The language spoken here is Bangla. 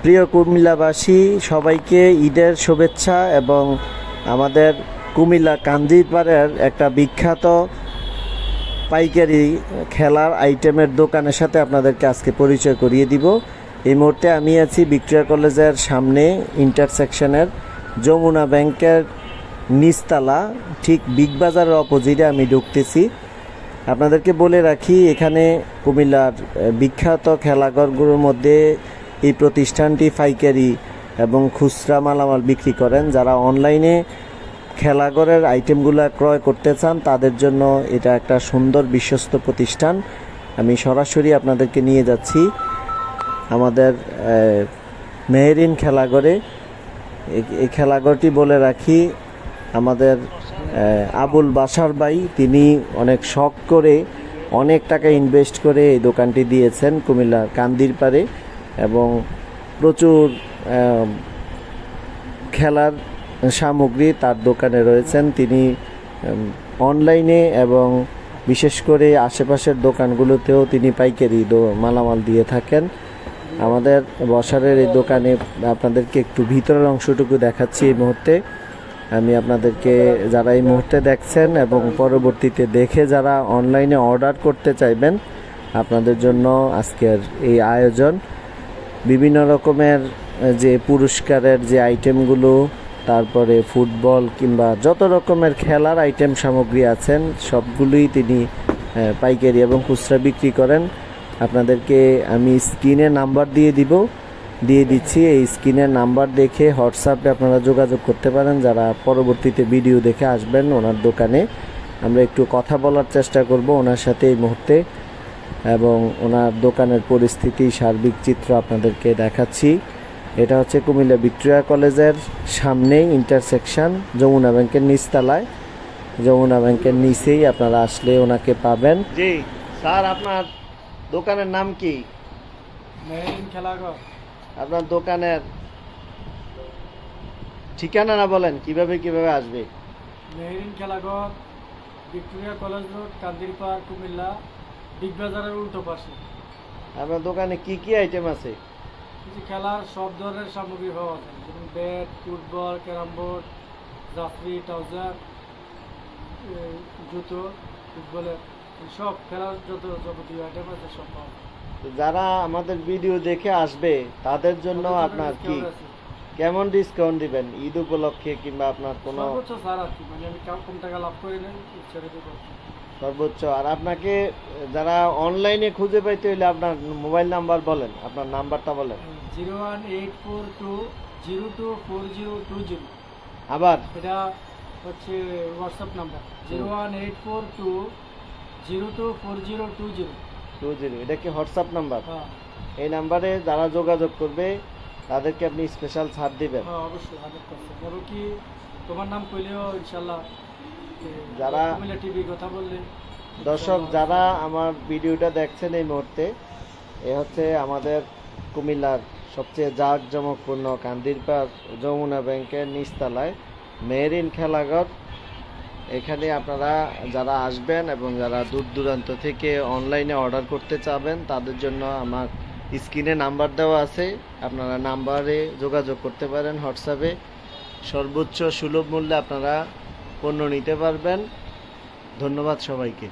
প্রিয় কুমিল্লাবাসী, সবাইকে ঈদের শুভেচ্ছা এবং আমাদের কুমিল্লা কান্দিরপাড়ের একটা বিখ্যাত পাইকারি খেলার আইটেমের দোকানের সাথে আপনাদেরকে আজকে পরিচয় করিয়ে দিব। এই মুহূর্তে আমি আছি ভিক্টোরিয়া কলেজের সামনে ইন্টারসেকশনের যমুনা ব্যাংকের নিচতলা, ঠিক বিগ বাজারের অপোজিটে আমি ঢুকতেছি। আপনাদেরকে বলে রাখি, এখানে কুমিল্লার বিখ্যাত খেলাঘরগুলোর মধ্যে এই প্রতিষ্ঠানটি পাইকারি এবং খুচরা মালামাল বিক্রি করেন। যারা অনলাইনে খেলাঘরের আইটেমগুলো ক্রয় করতে চান তাদের জন্য এটা একটা সুন্দর বিশ্বস্ত প্রতিষ্ঠান। আমি সরাসরি আপনাদেরকে নিয়ে যাচ্ছি আমাদের মেহেরিন খেলাঘরে। এই খেলাঘরটি বলে রাখি, আমাদের আবুল বাসার ভাই, তিনি অনেক শখ করে অনেক টাকা ইনভেস্ট করে এই দোকানটি দিয়েছেন কুমিল্লার কান্দিরপাড়ে, এবং প্রচুর খেলার সামগ্রী তার দোকানে রয়েছেন। তিনি অনলাইনে এবং বিশেষ করে আশেপাশের দোকানগুলোতেও তিনি পাইকারি মালামাল দিয়ে থাকেন। আমাদের বসারের এই দোকানে আপনাদেরকে একটু ভিতরের অংশটুকু দেখাচ্ছি এই মুহূর্তে। আমি আপনাদেরকে, যারা এই মুহূর্তে দেখছেন এবং পরবর্তীতে দেখে যারা অনলাইনে অর্ডার করতে চাইবেন, আপনাদের জন্য আজকের এই আয়োজন। বিভিন্ন রকমের যে পুরস্কারের যে আইটেমগুলো, তারপরে ফুটবল কিংবা যত রকমের খেলার আইটেম সামগ্রী আছেন সবগুলোই তিনি পাইকারি এবং খুচরা বিক্রি করেন। আপনাদেরকে আমি স্ক্রিনে নাম্বার দিয়ে দিচ্ছি। এই স্ক্রিনের নাম্বার দেখে হোয়াটসঅ্যাপে আপনারা যোগাযোগ করতে পারেন। যারা পরবর্তীতে ভিডিও দেখে আসবেন ওনার দোকানে, আমরা একটু কথা বলার চেষ্টা করব ওনার সাথে এই মুহূর্তে, এবং ওনার দোকানের পরিস্থিতি সার্বিক চিত্র আপনাদেরকে দেখাচ্ছি। এটা হচ্ছে কুমিল্লা ভিক্টোরিয়া কলেজের সামনেই ইন্টারসেকশন, যমুনা ব্যাংকের নিচতলায়। যমুনা ব্যাংকের নিচেই আপনারা আসলে ওনাকে পাবেন। জি স্যার, আপনার দোকানের নাম কি? মেহেরিন খেলাঘর। আপনার দোকানের ঠিকানা বলেন, কিভাবে আসবে? Meherin Khelaghar, Victoria college road, Kandirpar, Cumilla, big বাজারের উল্টো পাশে। আপনার দোকানে কি কি আইটেম আছে? কিছু খেলার সব ধরনের সামগ্রী পাওয়া যায়, যেমন bat, football, carrom board, Jafri, trouser, জুতো, ফুটবলের সব খেলার যত যাবতীয় আইটেম আছে সব পাওয়া যায়। যারা আমাদের ভিডিও দেখে আসবে তাদের জন্য আপনার কি কেমন ডিসকাউন্ট দিবেন ঈদ উপলক্ষে, কিংবা আপনার কোনো সর্বোচ্চ ছাড় আর কি, মানে আমি কম টাকা লাভ করি না, ছেড়ে দেবো সর্বোচ্চ। আর আপনাকে যারা অনলাইনে খুঁজে পাইতে হইলে আপনার মোবাইল নাম্বার বলেন, আপনার নাম্বারটা বলেন। 01842024020। আবার এটা হচ্ছে হোয়াটসঅ্যাপ নাম্বার, 01842024020। এটা কি হোয়াটসঅ্যাপ নাম্বার? এই নাম্বারে যারা যোগাযোগ করবে তাদেরকে আপনি স্পেশাল ছাড় দিবেন? হ্যাঁ অবশ্যই, 100%। এবং কি তোমার নাম কইলেও ইনশাআল্লাহ, যারা কুমিল্লা টিভি কথা বললে। দর্শক যারা আমার ভিডিওটা দেখছেন এই মুহূর্তে, এ হচ্ছে আমাদের কুমিল্লার সবচেয়ে জাঁকজমকপূর্ণ কান্দিরপাড় যমুনা ব্যাংকের নিচতলায় মেহেরিন খেলাঘর। এখানে আপনারা যারা আসবেন এবং যারা দূর দূরান্ত থেকে অনলাইনে অর্ডার করতে চাবেন তাদের জন্য আমার স্ক্রিনে নাম্বার দেওয়া আছে, আপনারা নাম্বারে যোগাযোগ করতে পারেন। হোয়াটসঅ্যাপে সর্বোচ্চ সুলভ মূল্যে আপনারা পণ্য নিতে পারবেন। ধন্যবাদ সবাইকে।